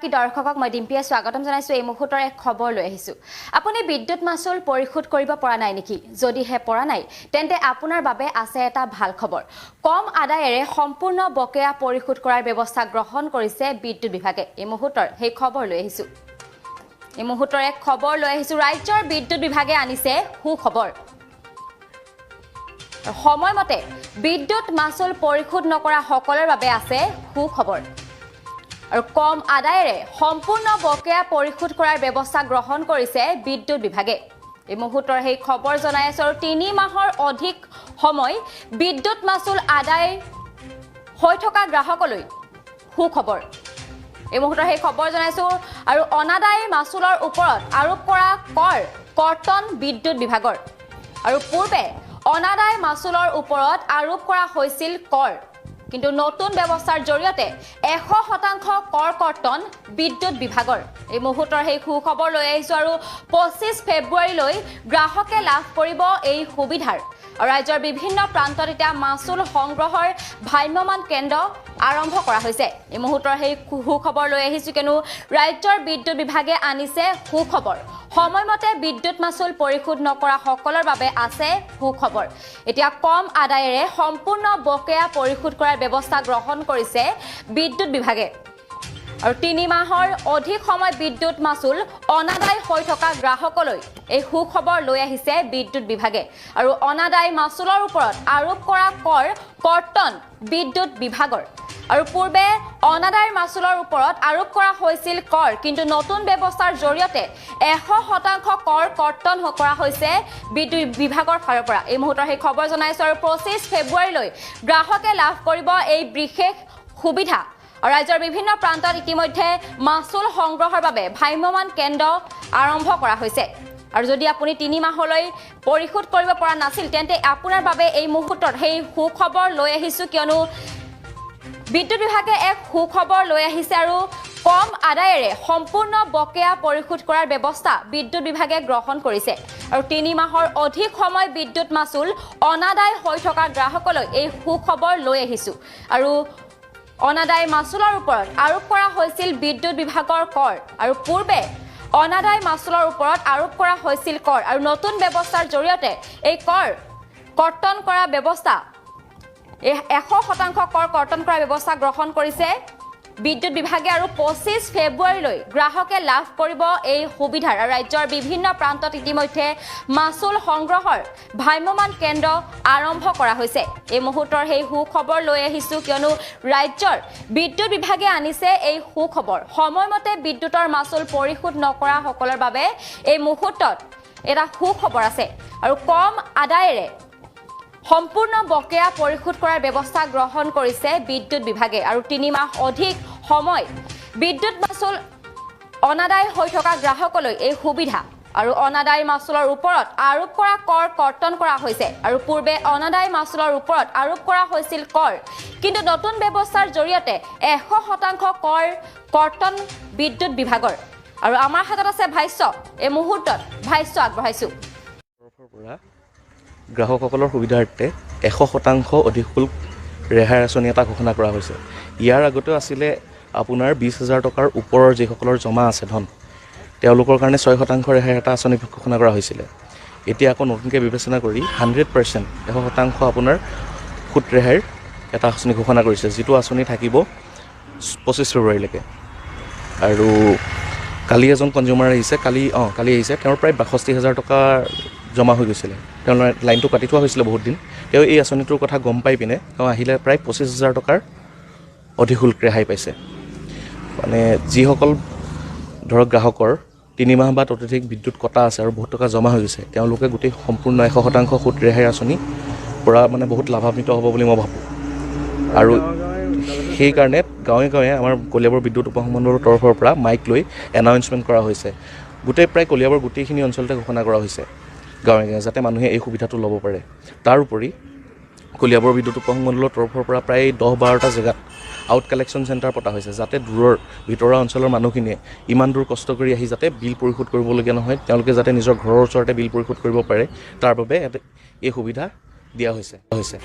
সকলগৰাকী দৰ্শকক মই ডিম্পিয়ে স্বাগতম জনাইছো এই মুহূৰ্তৰ এক খবৰ লৈ আহিছো আপুনি বিদ্যুৎ মাচুল পৰিশোধ কৰিব পৰা নাই নেকি যদি হে পৰা নাই তেন্তে আপোনাৰ বাবে আছে এটা ভাল খবৰ কম আদায়েৰে সম্পূৰ্ণ বকেয়া পৰিশোধ কৰাৰ ব্যৱস্থা গ্ৰহণ কৰিছে বিদ্যুৎ বিভাগে এই মুহূৰ্তৰ সেই খবৰ লৈ আহিছো এই মুহূৰ্তৰ এক খবৰ লৈ আহিছো ৰাজ্যৰ বিদ্যুৎ বিভাগে আনিছে সুখবৰ সময়মতে বিদ্যুৎ মাচুল পৰিশোধ নকৰা সকলৰ বাবে আছে সুখবৰ আৰু কম আদায়েৰে সম্পূৰ্ণ বকেয়া পৰিশোধ কৰাৰ ব্যৱস্থা গ্ৰহণ কৰিছে বিদ্যুৎ বিভাগে এই মুহূৰ্তৰ সেই খবৰ জনাই আছে আৰু 3 মাহৰ অধিক সময় বিদ্যুৎ মাচুল আদায় হৈ থকা গ্ৰাহকলৈ সুখবৰ এই মুহূৰ্তৰ সেই খবৰ জনাইছো আৰু অনাদায় মাচুলৰ ওপৰত আৰোপ কৰা কৰ কৰ্তন বিদ্যুৎ বিভাগৰ আৰু পূৰ্বে অনাদায় মাচুলৰ ওপৰত আৰোপ কৰা হৈছিল কৰ কিন্তু নতুন ব্যৱস্থাৰ জৰিয়তে 100% কৰ কৰ্তন বিদ্যুৎ বিভাগৰ এই মুহূৰ্তৰ সেই সুখবৰ লৈ আহিছো আৰু 25 ফেব্ৰুৱাৰীলৈ গ্ৰাহকে লাভ কৰিব এই সুবিধাৰ আৰু ৰাজ্যৰ বিভিন্ন প্ৰান্তত এতিয়া মাচুল সংগ্ৰহৰ ভ্ৰাম্যমান কেন্দ্ৰ আৰম্ভ কৰা হৈছে এই মুহূৰ্তৰ সেই সুখবৰ লৈ আহিছো কিনো ৰাজ্যৰ বিদ্যুৎ বিভাগে আনিছে সুখবৰ সময়মতে বিদ্যুৎ মাচুল পৰিশোধ নকৰা সকলৰ বাবে আছে সুখবৰ এতিয়া কম আদায়েৰে সম্পূৰ্ণ বকেয়া পৰিশোধ কৰাৰ ব্যৱস্থা গ্ৰহণ কৰিছে বিদ্যুৎ বিভাগে আৰু 3 মাহৰ অধিক সময় বিদ্যুৎ মাচুল অনাদায় হৈ থকা গ্ৰাহকলৈ এই সুখবৰ লৈ আহিছে বিদ্যুৎ বিভাগে আৰু অনাদায় মাচুলৰ ওপৰত আৰোপ কৰা কৰ কৰ্তন বিদ্যুৎ বিভাগৰ আৰু পূৰ্বে অনাদায় মাচুলৰ ওপৰত আৰোপ কৰা হৈছিল কৰ কিন্তু নতুন ব্যৱস্থাৰ জৰিয়তে 100% কৰ কৰ্তন কৰা হৈছে বিদ্যুৎ বিভাগৰ ফালৰ পৰা এই মুহূৰ্তৰ সেই খবৰ জনাইছো আৰু 25 ফেব্ৰুৱাৰীলৈ গ্ৰাহকে লাভ কৰিব এই বিশেষ সুবিধা ৰাজ্যৰ বিভিন্ন প্ৰান্তত ইতিমধ্যে মাচুল সংগ্ৰহৰ বাবে ভ্ৰাম্যমান কেন্দ্ৰ আৰম্ভ কৰা হৈছে আৰু যদি আপুনি 3 মাহলৈ পৰিশোধ কৰিব পৰা নাছিল তেন্তে আপোনাৰ বাবে এই মুহূৰ্তত সেই সুখবৰ লৈ আহিছো কিয়নো বিদ্যুৎ বিভাগে এক সুখবৰ লৈ আহিছে আৰু কম আদায়েৰে সম্পূৰ্ণ বকেয়া পৰিশোধ কৰাৰ ব্যৱস্থা বিদ্যুৎ বিভাগে গ্ৰহণ কৰিছে আৰু 3 মাহৰ অধিক সময় বিদ্যুৎ মাচুল অনাদায় হৈ থকা গ্ৰাহকলৈ এই সুখবৰ লৈ আহিছো আৰু অনাদায় মাচুলৰ ওপৰত আৰোপ কৰা হৈছিল বিদ্যুৎ বিভাগৰ কৰ আৰু পূৰ্বে অনাদায় মাচুলৰ ওপৰত আৰোপ কৰা হৈছিল কৰ আৰু নতুন ব্যৱস্থাৰ জৰিয়তে এই কৰ কৰ্তন কৰা ব্যৱস্থা 100% কৰ কৰ্তন কৰাৰ ব্যৱস্থা গ্ৰহণ কৰিছে বিদ্যুৎ বিভাগে আৰু 25 ফেব্ৰুৱাৰীলৈ গ্ৰাহকে লাভ কৰিব এই সুবিধাৰ ৰাজ্যৰ বিভিন্ন প্ৰান্তত ইতিমধ্যে মাচুল সংগ্ৰহৰ ভ্ৰাম্যমান কেন্দ্ৰ আৰম্ভ কৰা হৈছে এই মুহূৰ্তৰ সেই সুখবৰ লৈ আহিছো কিয়নো ৰাজ্যৰ বিদ্যুৎ বিভাগে আনিছে এই সুখবৰ সময়মতে বিদ্যুৎৰ মাচুল পৰিশোধ নকৰা সকলৰ বাবে এই মুহূৰ্তত এটা সুখবৰ আছে আৰু কম আদায়েৰে সম্পূৰ্ণ বকেয়া পৰিশোধ কৰাৰ ব্যৱস্থা গ্ৰহণ কৰিছে বিদ্যুৎ বিভাগে আৰু 3 মাহ অধিক সময় বিদ্যুৎ মাচুল অনাদায় হৈ থকা গ্ৰাহকলৈ এই সুবিধা আৰু অনাদায় মাচুলৰ ওপৰত আৰোপ কৰা কৰ কৰ্তন কৰা হৈছে আৰু পূৰ্বে অনাদায় মাচুলৰ ওপৰত আৰোপ কৰা হৈছিল কৰ কিন্তু নতুন ব্যৱস্থাৰ জৰিয়তে 100% কৰ কৰ্তন বিদ্যুৎ বিভাগৰ আৰু আমাৰ হাতত আছে ভাষ্য এই মুহূৰ্তত ভাষ্য আগবঢ়াইছো গ্ৰাহকসকলৰ সুবিধাৰ্থে 100% অধিক শুল্ক ৰেহাই আঁচনি এটা ঘোষণা কৰা হৈছে ইয়াৰ আগতেও আছিলে আপোনাৰ 20,000 টকাৰ ওপৰৰ যিসকলৰ জমা আছে ধন তেওঁলোকৰ কাৰণে 6% ৰেহাই এটা আঁচনি ঘোষণা কৰা হৈছিলে এতিয়া আকৌ নতুনকৈ বিবেচনা কৰি 100% 100% আপোনাৰ সুত ৰেহাইৰ এটা আঁচনি ঘোষণা কৰিছে যিটো আঁচনি থাকিব 25 ফেব্ৰুৱাৰীলৈকে আৰু কালি এজন কনজিউমাৰ আহিছে কালি আহিছে তেওঁৰ প্ৰায় 62,000 টকা জমা হৈ গৈছিলে তেওঁ লাইনটো কাটি থোৱা হৈছিলে বহুত দিন তেওঁ এই আঁচনিটোৰ কথা গম পাই পিনে তেওঁ আহিলে প্ৰায় 25,000 টকাৰ অধিক শুল্ক ৰেহাই পাইছে মানে যিসকল ধৰক গ্ৰাহকৰ 3 মাহ বা ততোধিক বিদ্যুৎ কটা আছে আৰু বহুত টকা জমা হৈ গৈছে তেওঁলোকে গোটেই সম্পূৰ্ণ 100% সুত ৰেহাই আঁচনি পৰা মানে বহুত লাভান্বিত হ'ব বুলি মই ভাবোঁ আৰু সেইকাৰণে গাঁৱে গাঁৱে আমাৰ কলিয়াবৰ বিদ্যুৎ উপসংমণ্ডলৰ তৰফৰ পৰা মাইক লৈ এনাউন্সমেণ্ট কৰা হৈছে গোটেই প্ৰায় কলিয়াবৰ গোটেইখিনি অঞ্চলতে ঘোষণা কৰা হৈছে গাঁৱে গাঁৱে যাতে মানুহে এই সুবিধাটো ল'ব পাৰে তাৰোপৰি কলিয়াবৰ বিদ্যুৎ উপসংমণ্ডলৰ তৰফৰ পৰা প্ৰায় 10-12টা জেগাত আউট কালেকশ্যন চেণ্টাৰ পতা হৈছে যাতে দূৰৰ ভিতৰুৱা অঞ্চলৰ মানুহখিনিয়ে ইমান দূৰ কষ্ট কৰি আহি যাতে বিল পৰিশোধ কৰিবলগীয়া নহয় তেওঁলোকে যাতে নিজৰ ঘৰৰ ওচৰতে বিল পৰিশোধ কৰিব পাৰে তাৰ বাবে এই সুবিধা দিয়া হৈছে